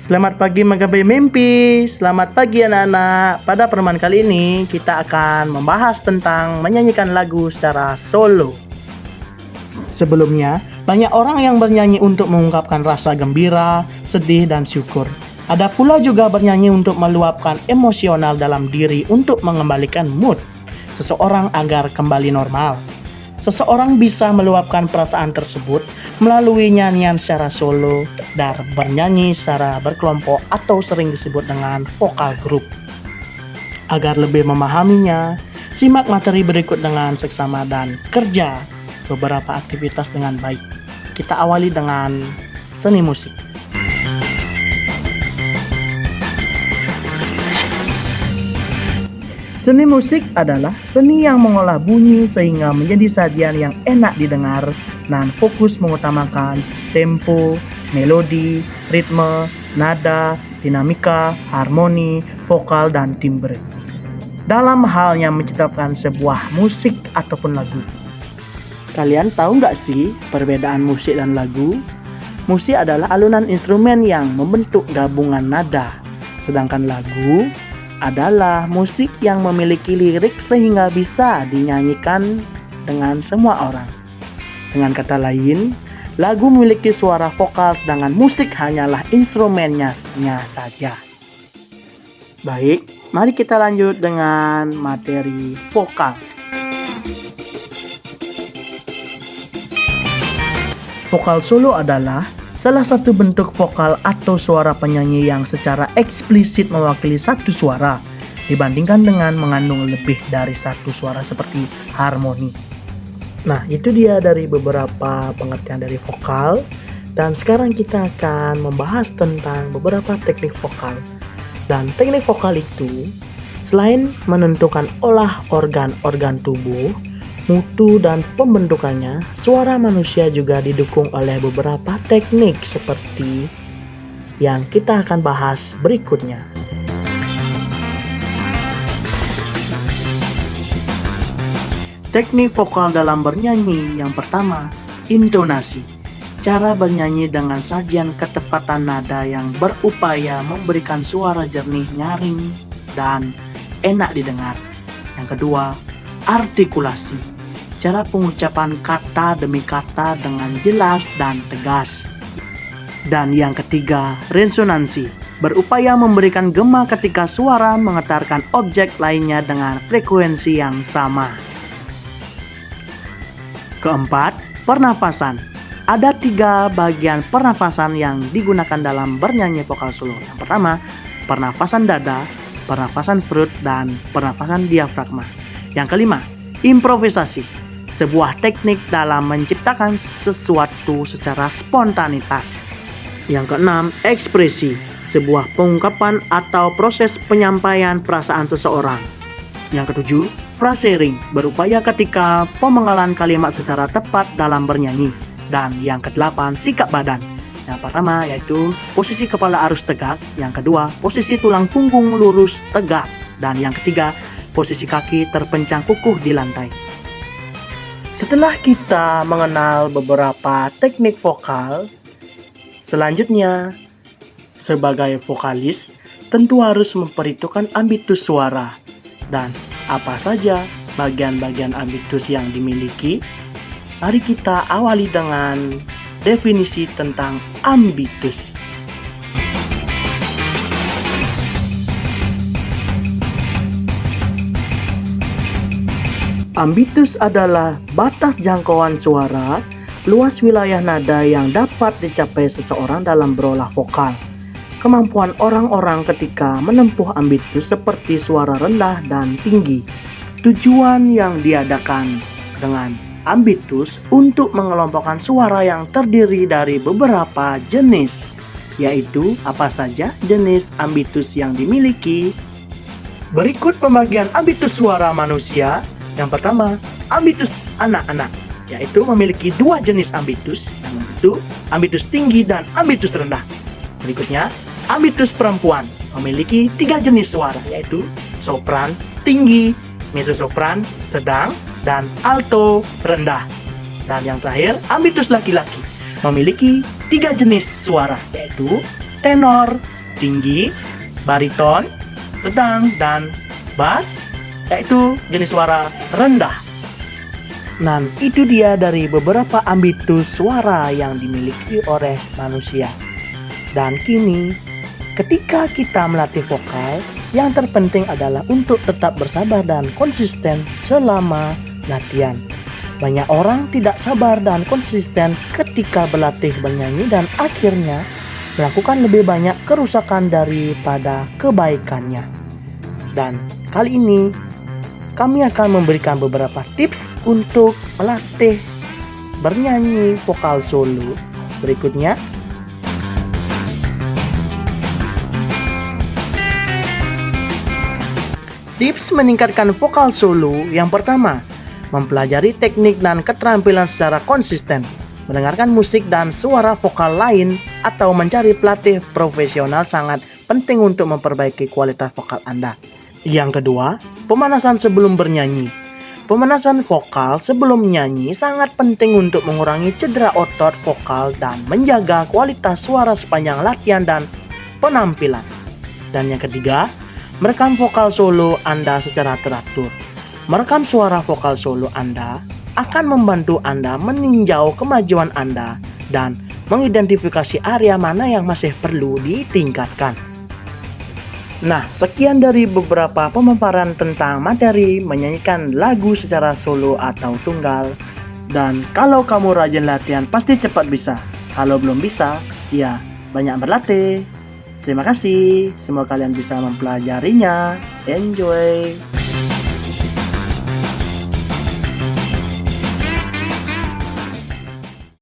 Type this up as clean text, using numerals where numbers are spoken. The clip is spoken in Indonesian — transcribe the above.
Selamat pagi menggapai mimpi. Selamat pagi anak-anak. Pada pertemuan kali ini kita akan membahas tentang menyanyikan lagu secara solo. Sebelumnya, banyak orang yang bernyanyi untuk mengungkapkan rasa gembira, sedih, dan syukur. Ada pula juga bernyanyi untuk meluapkan emosional dalam diri untuk mengembalikan mood seseorang agar kembali normal. Seseorang bisa meluapkan perasaan tersebut melalui nyanyian secara solo dan bernyanyi secara berkelompok atau sering disebut dengan vokal group. Agar lebih memahaminya, simak materi berikut dengan seksama dan kerja beberapa aktivitas dengan baik. Kita awali dengan seni musik. Seni musik adalah seni yang mengolah bunyi sehingga menjadi sajian yang enak didengar dan fokus mengutamakan tempo, melodi, ritme, nada, dinamika, harmoni, vokal, dan timbre. Dalam halnya menciptakan sebuah musik ataupun lagu. Kalian tahu nggak sih perbedaan musik dan lagu? Musik adalah alunan instrumen yang membentuk gabungan nada, sedangkan lagu adalah musik yang memiliki lirik sehingga bisa dinyanyikan dengan semua orang. Dengan kata lain, lagu memiliki suara vokal sedangkan musik hanyalah instrumennya saja. Baik, mari kita lanjut dengan materi vokal. Vokal solo adalah salah satu bentuk vokal atau suara penyanyi yang secara eksplisit mewakili satu suara dibandingkan dengan mengandung lebih dari satu suara seperti harmoni. Nah, itu dia dari beberapa pengertian dari vokal. Dan sekarang kita akan membahas tentang beberapa teknik vokal. Dan teknik vokal itu selain menentukan olah organ-organ tubuh, mutu dan pembentukannya, suara manusia juga didukung oleh beberapa teknik seperti yang kita akan bahas berikutnya. Teknik vokal dalam bernyanyi yang pertama, intonasi. Cara bernyanyi dengan sajian ketepatan nada yang berupaya memberikan suara jernih, nyaring, dan enak didengar. Yang kedua, artikulasi. Cara pengucapan kata demi kata dengan jelas dan tegas. Dan yang ketiga, resonansi. Berupaya memberikan gema ketika suara menggetarkan objek lainnya dengan frekuensi yang sama. Keempat, pernafasan. Ada 3 bagian pernafasan yang digunakan dalam bernyanyi vokal solo. Yang pertama, pernafasan dada, pernafasan perut, dan pernafasan diafragma. Yang kelima, improvisasi. Sebuah teknik dalam menciptakan sesuatu secara spontanitas. Yang keenam, ekspresi. Sebuah pengungkapan atau proses penyampaian perasaan seseorang. Yang ketujuh, phrasing. Berupaya ketika pemenggalan kalimat secara tepat dalam bernyanyi. Dan yang kedelapan, sikap badan. Yang pertama yaitu posisi kepala harus tegak. Yang kedua, posisi tulang punggung lurus tegak. Dan yang ketiga, posisi kaki terpencang kukuh di lantai. Setelah kita mengenal beberapa teknik vokal, selanjutnya sebagai vokalis tentu harus memperhitungkan ambitus suara dan apa saja bagian-bagian ambitus yang dimiliki. Mari kita awali dengan definisi tentang ambitus. Ambitus adalah batas jangkauan suara, luas wilayah nada yang dapat dicapai seseorang dalam berolah vokal. Kemampuan orang-orang ketika menempuh ambitus seperti suara rendah dan tinggi. Tujuan yang diadakan dengan ambitus untuk mengelompokkan suara yang terdiri dari beberapa jenis, yaitu apa saja jenis ambitus yang dimiliki. Berikut pembagian ambitus suara manusia. Yang pertama, ambitus anak-anak, yaitu memiliki 2 jenis ambitus, yaitu ambitus tinggi dan ambitus rendah. Berikutnya, ambitus perempuan, memiliki 3 jenis suara, yaitu sopran, tinggi, mezzo-sopran, sedang, dan alto, rendah. Dan yang terakhir, ambitus laki-laki, memiliki 3 jenis suara, yaitu tenor, tinggi, bariton, sedang, dan bass, yaitu jenis suara rendah. Nah, itu dia dari beberapa ambitus suara yang dimiliki oleh manusia. Dan kini, ketika kita melatih vokal, yang terpenting adalah untuk tetap bersabar dan konsisten selama latihan. Banyak orang tidak sabar dan konsisten ketika berlatih bernyanyi dan akhirnya melakukan lebih banyak kerusakan daripada kebaikannya. Dan kali ini kami akan memberikan beberapa tips untuk melatih bernyanyi vokal solo berikutnya. Tips meningkatkan vokal solo yang pertama, mempelajari teknik dan keterampilan secara konsisten, mendengarkan musik dan suara vokal lain atau mencari pelatih profesional sangat penting untuk memperbaiki kualitas vokal Anda. Yang kedua, pemanasan sebelum bernyanyi. Pemanasan vokal sebelum menyanyi sangat penting untuk mengurangi cedera otot vokal dan menjaga kualitas suara sepanjang latihan dan penampilan. Dan yang ketiga, merekam vokal solo Anda secara teratur. Merekam suara vokal solo Anda akan membantu Anda meninjau kemajuan Anda dan mengidentifikasi area mana yang masih perlu ditingkatkan. Nah, sekian dari beberapa pemaparan tentang materi menyanyikan lagu secara solo atau tunggal. Dan kalau kamu rajin latihan, pasti cepat bisa. Kalau belum bisa, ya banyak berlatih. Terima kasih, semoga kalian bisa mempelajarinya. Enjoy!